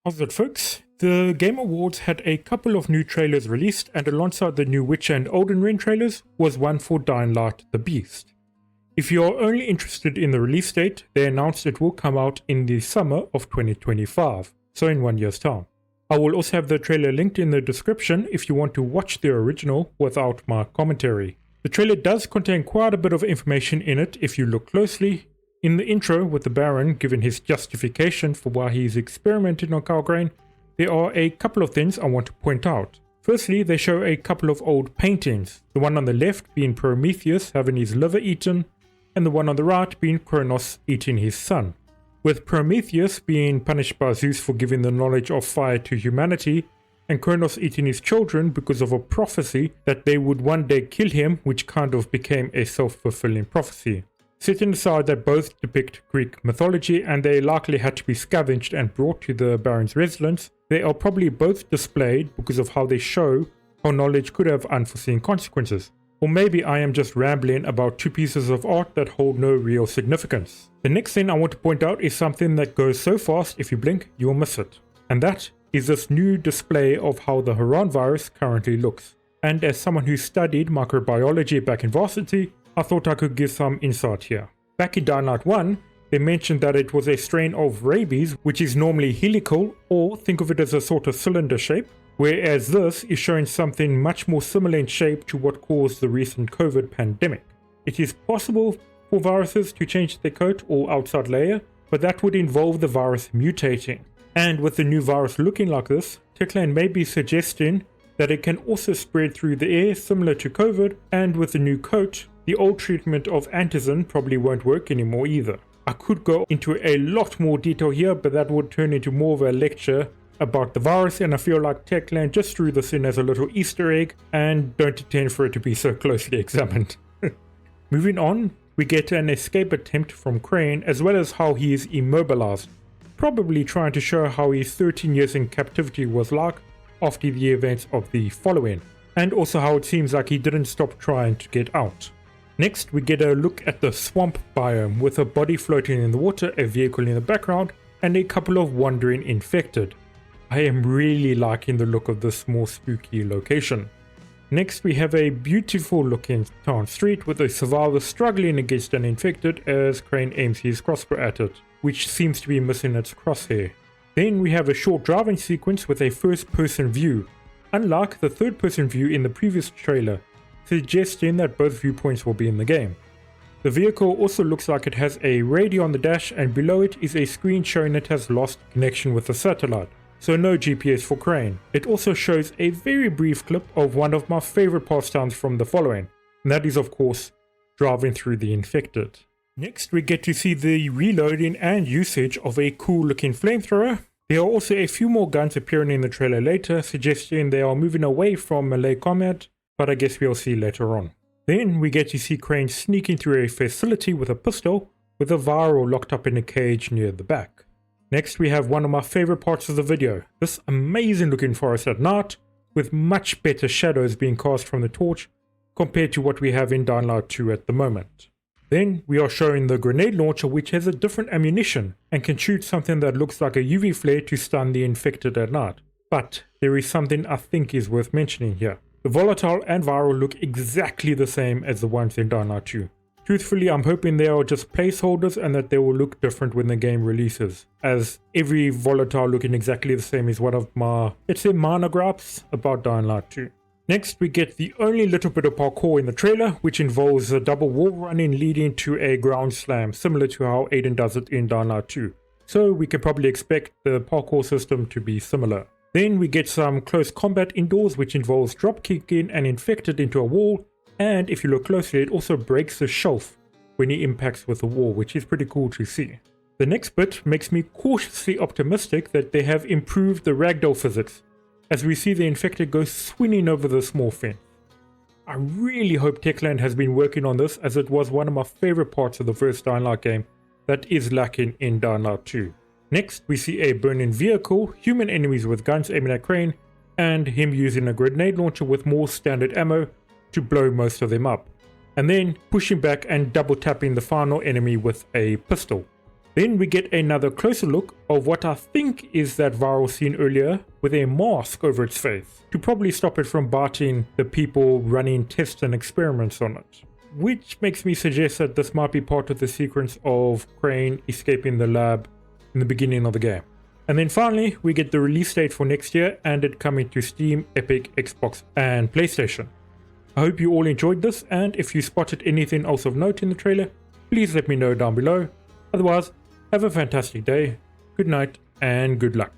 How's it, folks? The Game Awards had a couple of new trailers released, and alongside the new Witcher and Elden Ring trailers was one for Dying Light the Beast. If you are only interested in the release date, they announced it will come out in the summer of 2025, so in 1 year's time. I will also have the trailer linked in the description if you want to watch the original without my commentary. The trailer does contain quite a bit of information in it if you look closely. In the intro, with the Baron giving his justification for why he is experimenting on Calgrain, there are a couple of things I want to point out. Firstly, they show a couple of old paintings, the one on the left being Prometheus having his liver eaten, and the one on the right being Kronos eating his son. With Prometheus being punished by Zeus for giving the knowledge of fire to humanity, and Kronos eating his children because of a prophecy that they would one day kill him, which kind of became a self-fulfilling prophecy. Setting aside that both depict Greek mythology and they likely had to be scavenged and brought to the Baron's residence, they are probably both displayed because of how they show how knowledge could have unforeseen consequences. Or maybe I am just rambling about two pieces of art that hold no real significance. The next thing I want to point out is something that goes so fast if you blink you'll miss it. And that is this new display of how the Harran Virus currently looks. And as someone who studied microbiology back in varsity, I thought I could give some insight here. Back in Dying Light 1, they mentioned that it was a strain of rabies which is normally helical, or think of it as a sort of cylinder shape, whereas this is showing something much more similar in shape to what caused the recent COVID pandemic. It is possible for viruses to change their coat or outside layer, but that would involve the virus mutating. And with the new virus looking like this, Techland may be suggesting that it can also spread through the air similar to COVID, and with the new coat, the old treatment of antigen probably won't work anymore either. I could go into a lot more detail here, but that would turn into more of a lecture about the virus, and I feel like Techland just threw this in as a little Easter egg and don't intend for it to be so closely examined. Moving on, we get an escape attempt from Crane as well as how he is immobilized, probably trying to show how his 13 years in captivity was like after the events of the following, and also how it seems like he didn't stop trying to get out. Next, we get a look at the swamp biome with a body floating in the water, a vehicle in the background, and a couple of wandering infected. I am really liking the look of this more spooky location. Next, we have a beautiful looking town street with a survivor struggling against an infected as Crane aims his crossbow at it, which seems to be missing its crosshair. Then we have a short driving sequence with a first person view, unlike the third person view in the previous trailer, suggesting that both viewpoints will be in the game. The vehicle also looks like it has a radio on the dash, and below it is a screen showing it has lost connection with the satellite, so no GPS for Crane. It also shows a very brief clip of one of my favorite pastimes from the following, and that is of course driving through the infected. Next, we get to see the reloading and usage of a cool looking flamethrower. There are also a few more guns appearing in the trailer later, suggesting they are moving away from melee combat, but I guess we'll see later on. Then we get to see Crane sneaking through a facility with a pistol, with a viral locked up in a cage near the back. Next, we have one of my favorite parts of the video, this amazing looking forest at night, with much better shadows being cast from the torch compared to what we have in Dying Light 2 at the moment. Then we are showing the grenade launcher, which has a different ammunition and can shoot something that looks like a UV flare to stun the infected at night. But there is something I think is worth mentioning here. The Volatile and Viral look exactly the same as the ones in Dying Light 2. Truthfully, I'm hoping they are just placeholders and that they will look different when the game releases, as every Volatile looking exactly the same is one of my, let's say, minor gripes about Dying Light 2. Next, we get the only little bit of parkour in the trailer, which involves a double wall running leading to a ground slam, similar to how Aiden does it in Dying Light 2. So we can probably expect the parkour system to be similar. Then we get some close combat indoors, which involves drop kicking an infected into a wall, and if you look closely it also breaks the shelf when he impacts with the wall, which is pretty cool to see. The next bit makes me cautiously optimistic that they have improved the ragdoll physics, as we see the infected go swinging over the small fence. I really hope Techland has been working on this, as it was one of my favorite parts of the first Dying Light game that is lacking in Dying Light 2. Next, we see a burning vehicle, human enemies with guns aiming at Crane, and him using a grenade launcher with more standard ammo to blow most of them up, and then pushing back and double tapping the final enemy with a pistol. Then we get another closer look of what I think is that viral scene earlier with a mask over its face to probably stop it from biting the people running tests and experiments on it. Which makes me suggest that this might be part of the sequence of Crane escaping the lab in the beginning of the game. And then finally, we get the release date for next year and it coming to Steam, Epic, Xbox and PlayStation. I hope you all enjoyed this, and if you spotted anything else of note in the trailer, please let me know down below. Otherwise, have a fantastic day, good night and good luck.